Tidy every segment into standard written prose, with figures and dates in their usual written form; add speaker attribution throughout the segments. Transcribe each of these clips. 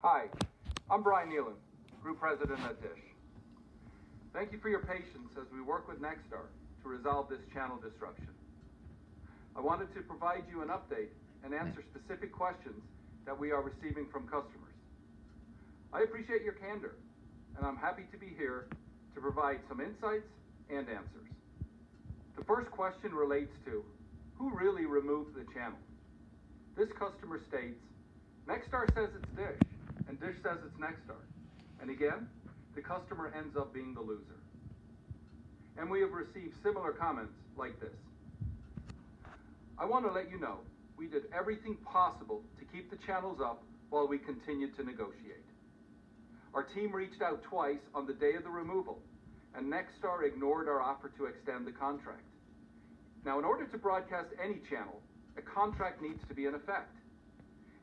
Speaker 1: Hi, I'm Brian Neylon, Group President at Dish. Thank you for your patience as we work with Nexstar to resolve this channel disruption. I wanted to provide you an update and answer specific questions that we are receiving from customers. I appreciate your candor, and I'm happy to be here to provide some insights and answers. The first question relates to who really removed the channel. This customer states, Nexstar says it's Dish, and Dish says it's Nexstar. And again, the customer ends up being the loser. And we have received similar comments like this. I want to let you know, we did everything possible to keep the channels up while we continued to negotiate. Our team reached out twice on the day of the removal, and Nexstar ignored our offer to extend the contract. Now, in order to broadcast any channel, a contract needs to be in effect.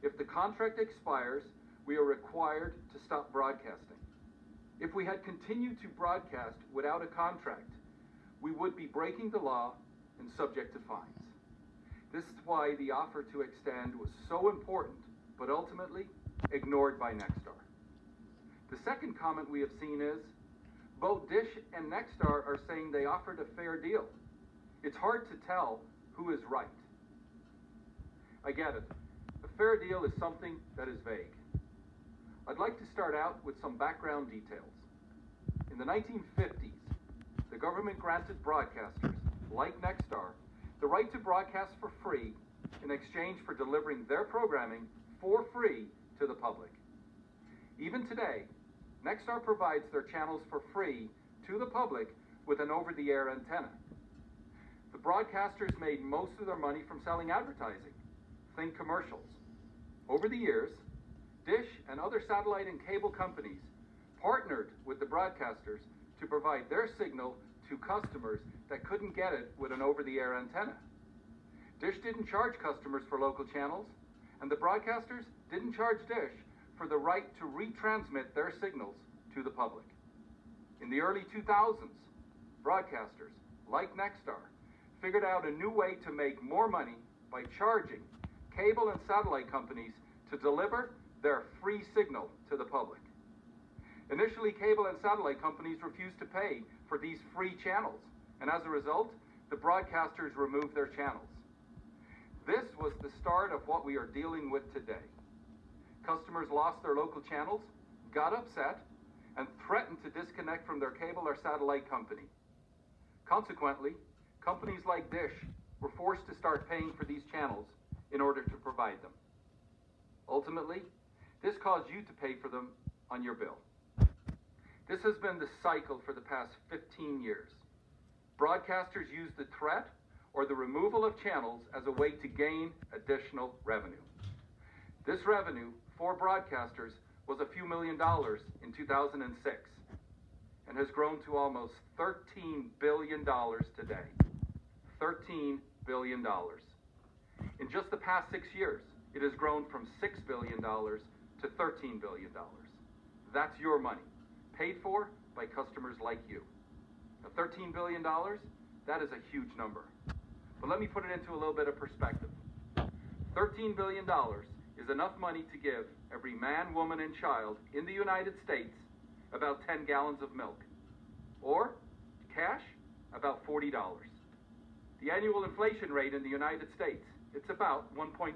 Speaker 1: If the contract expires, we are required to stop broadcasting. If we had continued to broadcast without a contract, we would be breaking the law and subject to fines. This is why the offer to extend was so important, but ultimately ignored by Nexstar. The second comment we have seen is, both Dish and Nexstar are saying they offered a fair deal. It's hard to tell who is right. I get it. A fair deal is something that is vague. I'd like to start out with some background details. In the 1950s, the government granted broadcasters, like Nexstar, the right to broadcast for free in exchange for delivering their programming for free to the public. Even today, Nexstar provides their channels for free to the public with an over-the-air antenna. The broadcasters made most of their money from selling advertising. Think commercials. Over the years, Dish and other satellite and cable companies partnered with the broadcasters to provide their signal to customers that couldn't get it with an over-the-air antenna. Dish didn't charge customers for local channels, and the broadcasters didn't charge Dish for the right to retransmit their signals to the public. In the early 2000s, broadcasters, like Nexstar, figured out a new way to make more money by charging cable and satellite companies to deliver their free signal to the public. Initially, cable and satellite companies refused to pay for these free channels, and as a result, the broadcasters removed their channels. This was the start of what we are dealing with today. Customers lost their local channels, got upset, and threatened to disconnect from their cable or satellite company. Consequently, companies like Dish were forced to start paying for these channels in order to provide them. Ultimately, this caused you to pay for them on your bill. This has been the cycle for the past 15 years. Broadcasters use the threat or the removal of channels as a way to gain additional revenue. This revenue for broadcasters was a few $1 million in 2006 and has grown to almost $13 billion today. $13 billion. In just the past 6 years, it has grown from $6 billion to $13 billion. That's your money, paid for by customers like you. Now, $13 billion, that is a huge number. But let me put it into a little bit of perspective. $13 billion is enough money to give every man, woman, and child in the United States about 10 gallons of milk. Or, cash, about $40. The annual inflation rate in the United States, it's about 1.2%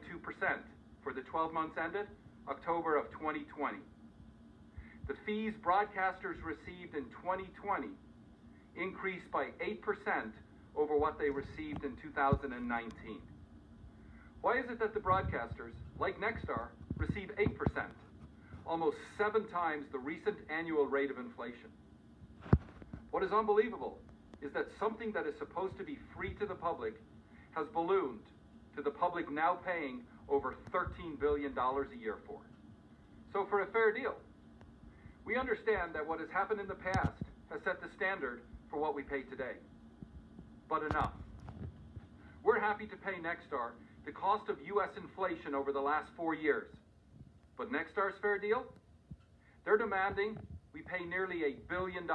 Speaker 1: for the 12 months ended October of 2020. The fees broadcasters received in 2020 increased by 8% over what they received in 2019. Why is it that the broadcasters, like Nexstar, receive 8%, almost 7 times the recent annual rate of inflation? What is unbelievable is that something that is supposed to be free to the public has ballooned to the public now paying over $13 billion a year for. So for a fair deal, we understand that what has happened in the past has set the standard for what we pay today. But enough. We're happy to pay Nexstar the cost of U.S. inflation over the last 4 years. But Nexstar's fair deal? They're demanding we pay nearly $1 billion,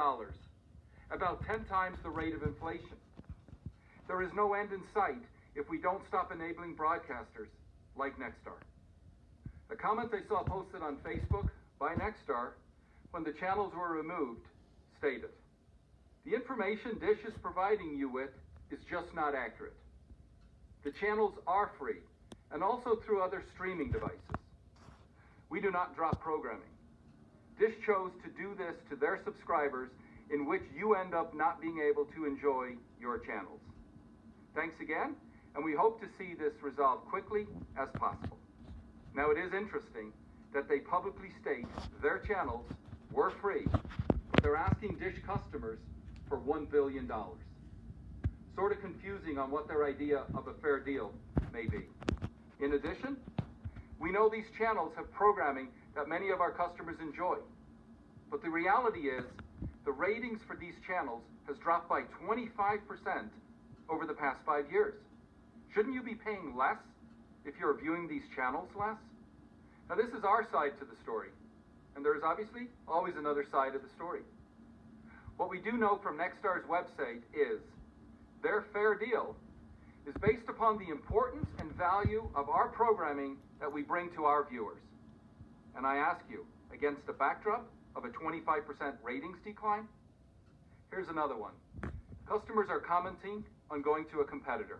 Speaker 1: about 10 times the rate of inflation. There is no end in sight if we don't stop enabling broadcasters like Nexstar. A comment I saw posted on Facebook by Nexstar when the channels were removed stated, "The information Dish is providing you with is just not accurate. The channels are free and also through other streaming devices. We do not drop programming. Dish chose to do this to their subscribers, in which you end up not being able to enjoy your channels. Thanks again, and we hope to see this resolved quickly as possible." Now, it is interesting that they publicly state their channels were free, but they're asking Dish customers for $1 billion. Sort of confusing on what their idea of a fair deal may be. In addition, we know these channels have programming that many of our customers enjoy. But the reality is, the ratings for these channels has dropped by 25% over the past 5 years. Shouldn't you be paying less if you're viewing these channels less? Now, this is our side to the story, and there is obviously always another side of the story. What we do know from Nexstar's website is their fair deal is based upon the importance and value of our programming that we bring to our viewers. And I ask you, against the backdrop of a 25% ratings decline? Here's another one. Customers are commenting on going to a competitor.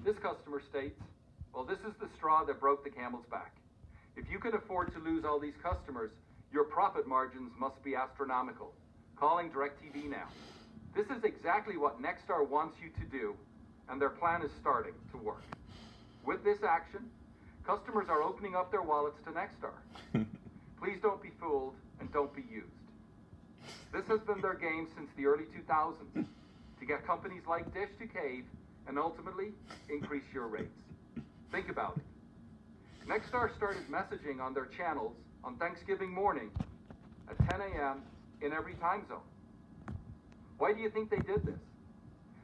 Speaker 1: This customer states, "Well, this is the straw that broke the camel's back. If you can afford to lose all these customers, your profit margins must be astronomical. Calling DirecTV now." This is exactly what Nexstar wants you to do, and their plan is starting to work. With this action, customers are opening up their wallets to Nexstar. Please don't be fooled and don't be used. This has been their game since the early 2000s, to get companies like Dish to cave and ultimately increase your rates. Think about it. Nexstar started messaging on their channels on Thanksgiving morning at 10 a.m. in every time zone. Why do you think they did this?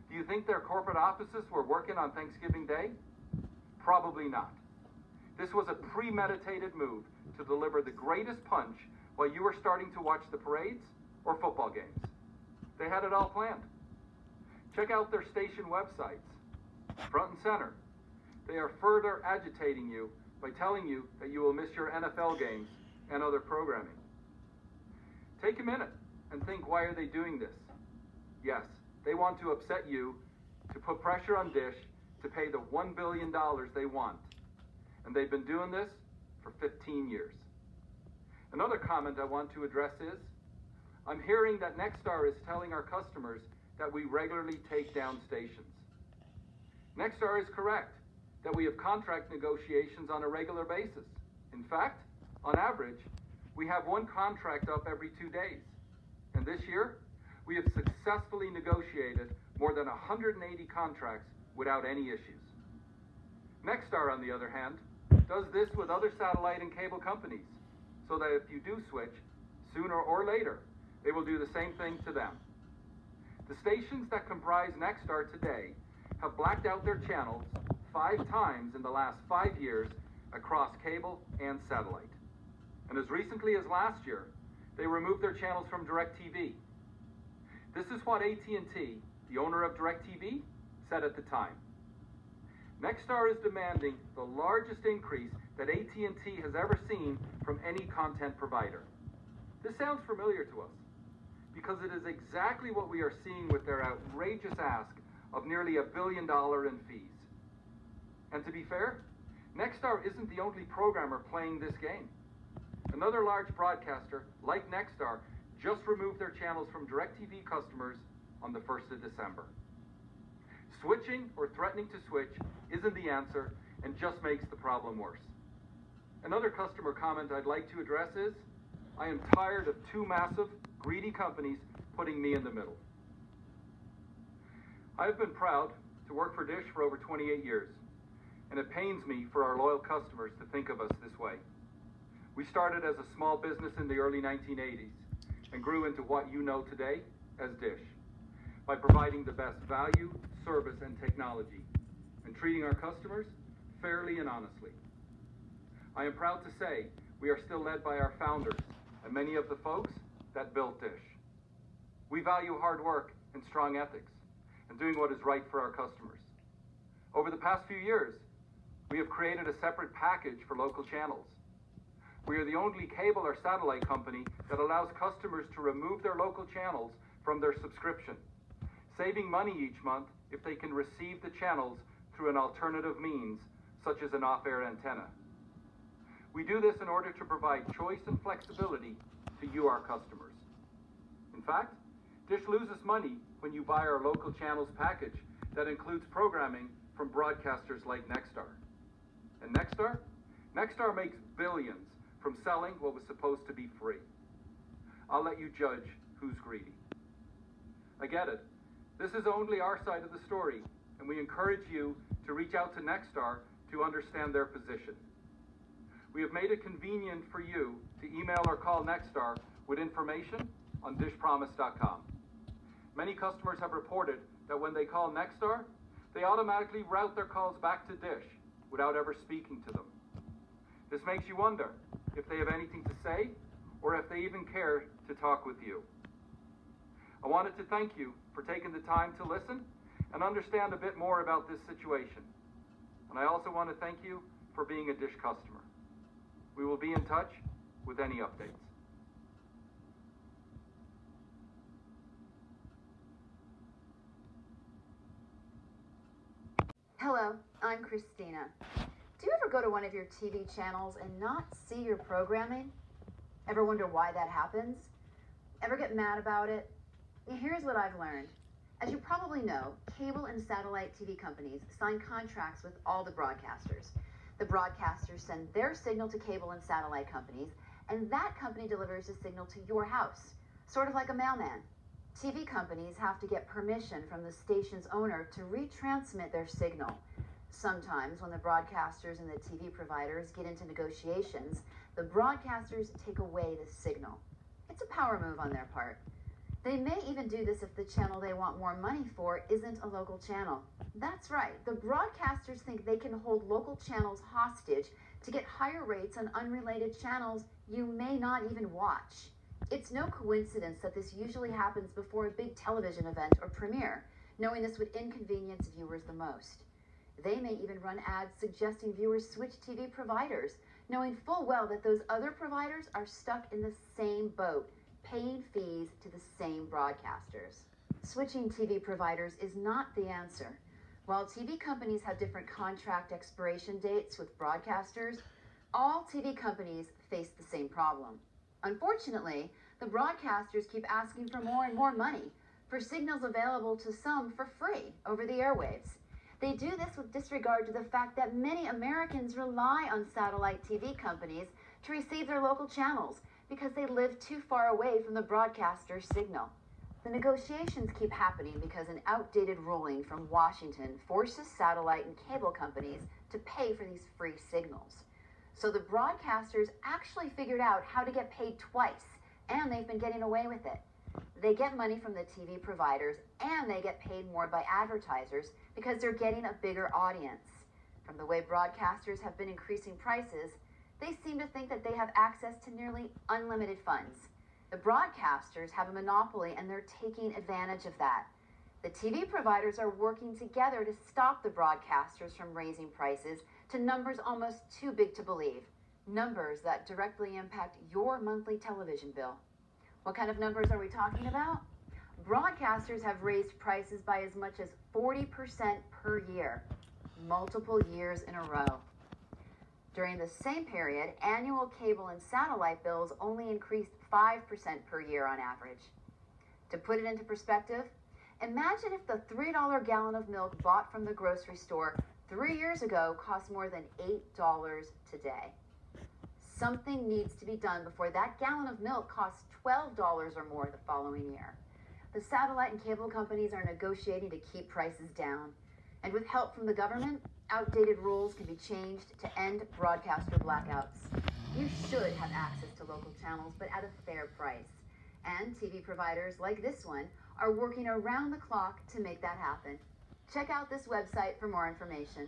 Speaker 1: Do you think their corporate offices were working on Thanksgiving Day? Probably not. This was a premeditated move to deliver the greatest punch while you were starting to watch the parades or football games. They had it all planned. Check out their station websites. Front and center, they are further agitating you by telling you that you will miss your NFL games and other programming. Take a minute and think, why are they doing this? Yes, they want to upset you, to put pressure on Dish to pay the $1 billion they want. And they've been doing this for 15 years. Another comment I want to address is, I'm hearing that Nexstar is telling our customers that we regularly take down stations. Nexstar is correct that we have contract negotiations on a regular basis. In fact, on average, we have one contract up every 2 days. And this year, we have successfully negotiated more than 180 contracts without any issues. Nexstar, on the other hand, does this with other satellite and cable companies, so that if you do switch, sooner or later, they will do the same thing to them. The stations that comprise Nexstar today have blacked out their channels 5 times in the last 5 years across cable and satellite. And as recently as last year, they removed their channels from DirecTV. This is what AT&T, the owner of DirecTV, said at the time. Nexstar is demanding the largest increase that AT&T has ever seen from any content provider. This sounds familiar to us, because it is exactly what we are seeing with their outrageous ask of nearly $1 billion in fees. And to be fair, Nexstar isn't the only programmer playing this game. Another large broadcaster, like Nexstar, just removed their channels from DirecTV customers on the 1st of December. Switching or threatening to switch isn't the answer and just makes the problem worse. Another customer comment I'd like to address is, I am tired of 2 massive, greedy companies putting me in the middle. I've been proud to work for Dish for over 28 years, and it pains me for our loyal customers to think of us this way. We started as a small business in the early 1980s and grew into what you know today as Dish, by providing the best value, service, and technology, and treating our customers fairly and honestly. I am proud to say we are still led by our founders and many of the folks that built Dish. We value hard work and strong ethics, and doing what is right for our customers. Over the past few years, we have created a separate package for local channels, We are the only cable or satellite company that allows customers to remove their local channels from their subscription, saving money each month if they can receive the channels through an alternative means, such as an off-air antenna. We do this in order to provide choice and flexibility to you, our customers. In fact, Dish loses money when you buy our local channels package that includes programming from broadcasters like Nexstar. And Nexstar makes billions from selling what was supposed to be free. I'll let you judge who's greedy. I get it. This is only our side of the story, and we encourage you to reach out to Nexstar to understand their position. We have made it convenient for you to email or call Nexstar with information on dishpromise.com. Many customers have reported that when they call Nexstar, they automatically route their calls back to Dish without ever speaking to them. This makes you wonder if they have anything to say or if they even care to talk with you. I wanted to thank you for taking the time to listen and understand a bit more about this situation. And I also want to thank you for being a Dish customer. We will be in touch with any updates.
Speaker 2: Hello, I'm Christina. Do you ever go to one of your TV channels and not see your programming? Ever wonder why that happens? Ever get mad about it? Here's what I've learned. As you probably know, cable and satellite TV companies sign contracts with all the broadcasters. The broadcasters send their signal to cable and satellite companies, and that company delivers the signal to your house, sort of like a mailman. TV companies have to get permission from the station's owner to retransmit their signal. Sometimes when the broadcasters and the TV providers get into negotiations, the broadcasters take away the signal. It's a power move on their part. They may even do this if the channel they want more money for isn't a local channel. That's right, the broadcasters think they can hold local channels hostage to get higher rates on unrelated channels you may not even watch. It's no coincidence that this usually happens before a big television event or premiere, knowing this would inconvenience viewers the most. They may even run ads suggesting viewers switch TV providers, knowing full well that those other providers are stuck in the same boat, paying fees to the same broadcasters. Switching TV providers is not the answer. While TV companies have different contract expiration dates with broadcasters, all TV companies face the same problem. Unfortunately, the broadcasters keep asking for more and more money for signals available to some for free over the airwaves. They do this with disregard to the fact that many Americans rely on satellite TV companies to receive their local channels because they live too far away from the broadcaster's signal. The negotiations keep happening because an outdated ruling from Washington forces satellite and cable companies to pay for these free signals. So the broadcasters actually figured out how to get paid twice, and they've been getting away with it. They get money from the TV providers, and they get paid more by advertisers because they're getting a bigger audience. From the way broadcasters have been increasing prices, they seem to think that they have access to nearly unlimited funds. The broadcasters have a monopoly, and they're taking advantage of that. The TV providers are working together to stop the broadcasters from raising prices to numbers almost too big to believe, numbers that directly impact your monthly television bill. What kind of numbers are we talking about? Broadcasters have raised prices by as much as 40% per year, multiple years in a row. During the same period, annual cable and satellite bills only increased 5% per year on average. To put it into perspective, imagine if the $3 gallon of milk bought from the grocery store 3 years ago cost more than $8 today. Something needs to be done before that gallon of milk costs $12 or more the following year. The satellite and cable companies are negotiating to keep prices down. And with help from the government, outdated rules can be changed to end broadcaster blackouts. You should have access to local channels, but at a fair price. And TV providers like this one are working around the clock to make that happen. Check out this website for more information.